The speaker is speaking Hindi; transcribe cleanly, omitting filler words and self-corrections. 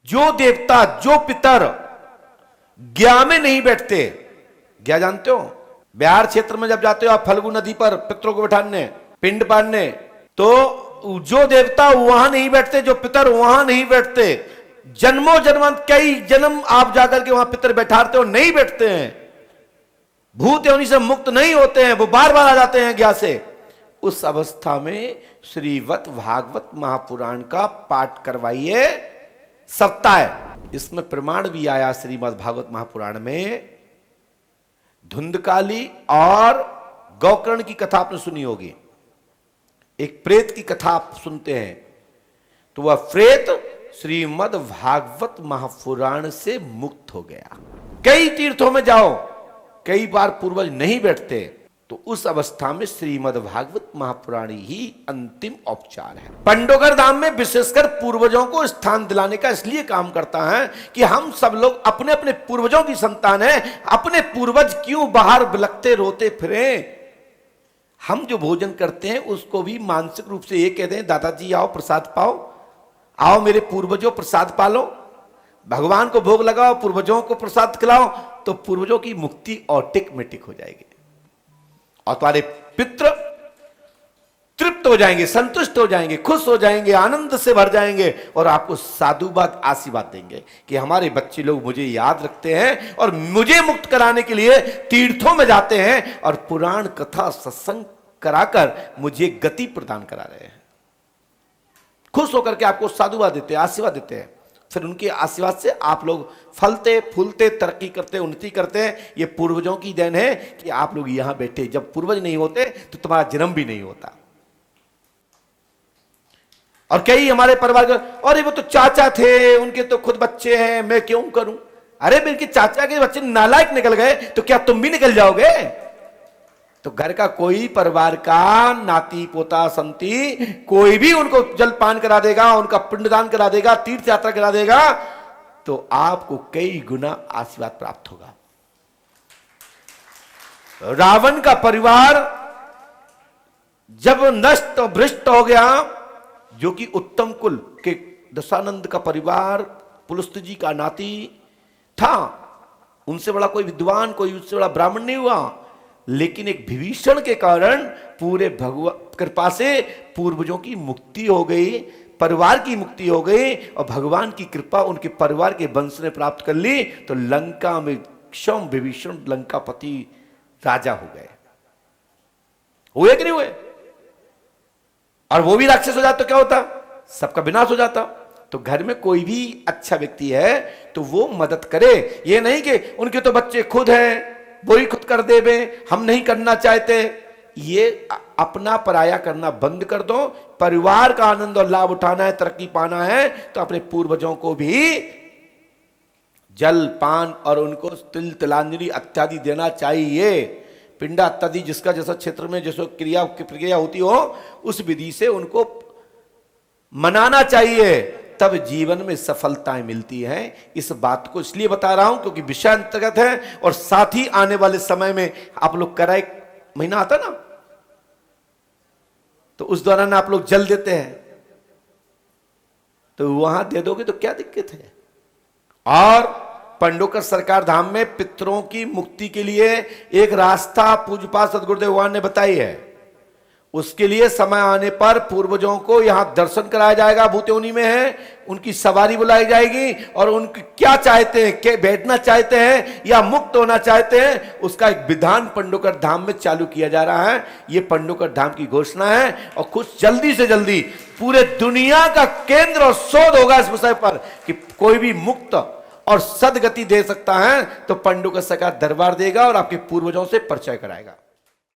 जो देवता, जो पितर ज्ञा में नहीं बैठते, ज्ञा जानते हो, बिहार क्षेत्र में जब जाते हो आप फल्गु नदी पर पितरों को बैठाने, पिंड पाड़ने, तो जो देवता वहां नहीं बैठते, जो पितर वहां नहीं बैठते, जन्मों जन्मांत कई जन्म आप जाकर के वहां पितर बैठाते हो, नहीं बैठते हैं, भूत योनि से मुक्त नहीं होते हैं, वो बार बार आ जाते हैं ज्ञा से। उस अवस्था में श्रीमद् भागवत महापुराण का पाठ करवाइए, सप्ताह है। इसमें प्रमाण भी आया श्रीमद् भागवत महापुराण में, धुंधकाली और गौकर्ण की कथा आपने सुनी होगी। एक प्रेत की कथा आप सुनते हैं, तो वह प्रेत श्रीमद् भागवत महापुराण से मुक्त हो गया। कई तीर्थों में जाओ, कई बार पूर्वज नहीं बैठते, तो उस अवस्था में श्रीमद् भागवत महापुराण ही अंतिम उपचार है। पंडोगर धाम में विशेषकर पूर्वजों को स्थान दिलाने का इसलिए काम करता है कि हम सब लोग अपने अपने पूर्वजों की संतान हैं, अपने पूर्वज क्यों बाहर बिलखते रोते फिरे। हम जो भोजन करते हैं उसको भी मानसिक रूप से ये कह दें, दादाजी आओ प्रसाद पाओ, आओ मेरे पूर्वजों प्रसाद पालो, भगवान को भोग लगाओ, पूर्वजों को प्रसाद खिलाओ, तो पूर्वजों की मुक्ति ऑटोमेटिक हो जाएगी और तुम्हारे पितृ तृप्त हो जाएंगे, संतुष्ट हो जाएंगे, खुश हो जाएंगे, आनंद से भर जाएंगे और आपको साधुवाद आशीर्वाद देंगे कि हमारे बच्चे लोग मुझे याद रखते हैं और मुझे मुक्त कराने के लिए तीर्थों में जाते हैं और पुराण कथा सत्संग कराकर मुझे गति प्रदान करा रहे हैं। खुश होकर के आपको साधुवाद देते हैं, आशीर्वाद देते हैं। फिर उनके आशीर्वाद से आप लोग फलते फूलते, तरक्की करते, उन्नति करते हैं। ये पूर्वजों की देन है कि आप लोग यहां बैठे। जब पूर्वज नहीं होते तो तुम्हारा जन्म भी नहीं होता। और कई हमारे परिवार के, अरे वो तो चाचा थे, उनके तो खुद बच्चे हैं, मैं क्यों करूं। अरे बिल्कुल चाचा के बच्चे नालायक निकल गए तो क्या तुम भी निकल जाओगे। तो घर का कोई परिवार का नाती पोता संती कोई भी उनको जलपान करा देगा, उनका पिंडदान करा देगा, तीर्थ यात्रा करा देगा, तो आपको कई गुना आशीर्वाद प्राप्त होगा। रावण का परिवार जब नष्ट भ्रष्ट हो गया, जो कि उत्तम कुल के दशानंद का परिवार पुलस्त जी का नाती था, उनसे बड़ा कोई विद्वान, कोई उससे बड़ा ब्राह्मण नहीं हुआ, लेकिन एक विभीषण के कारण पूरे भगवान कृपा से पूर्वजों की मुक्ति हो गई, परिवार की मुक्ति हो गई और भगवान की कृपा उनके परिवार के वंश ने प्राप्त कर ली। तो लंका में क्षम विभीषण लंकापति राजा हो गए। हुए कि नहीं हुए। और वो भी राक्षस हो जाता तो क्या होता, सबका विनाश हो जाता। तो घर में कोई भी अच्छा व्यक्ति है तो वो मदद करे, ये नहीं कि उनके तो बच्चे खुद हैं वो ही खुद कर देवे, हम नहीं करना चाहते। ये अपना पराया करना बंद कर दो। परिवार का आनंद और लाभ उठाना है, तरक्की पाना है, तो अपने पूर्वजों को भी जल पान और उनको तिल तिलांजलि इत्यादि देना चाहिए। पिंडा इत्यादि जिसका जैसा क्षेत्र में जैसा क्रिया होती हो, उस विधि से उनको मनाना चाहिए, तब जीवन में सफलताएं मिलती हैं। इस बात को इसलिए बता रहा हूं क्योंकि विषय अंतर्गत है और साथ ही आने वाले समय में आप लोग करा एक महीना आता ना, तो उस दौरान आप लोग जल देते हैं, तो वहां दे दोगे तो क्या दिक्कत है। और पंडोकर सरकार धाम में पितरों की मुक्ति के लिए एक रास्ता पूज्यपाद सदगुरुदेव भगवान ने बताई है। उसके लिए समय आने पर पूर्वजों को यहां दर्शन कराया जाएगा, भूत योनि में है, उनकी सवारी बुलाई जाएगी और उनके क्या चाहते हैं, क्या बैठना चाहते हैं या मुक्त होना चाहते हैं, उसका एक विधान पंडोकर धाम में चालू किया जा रहा है। यह पंडोकर धाम की घोषणा है और कुछ जल्दी से जल्दी पूरे दुनिया का केंद्र और शोध होगा इस विषय पर कि कोई भी मुक्त और सदगति दे सकता है, तो पंडोकर सरकार दरबार देगा और आपके पूर्वजों से परिचय कराएगा।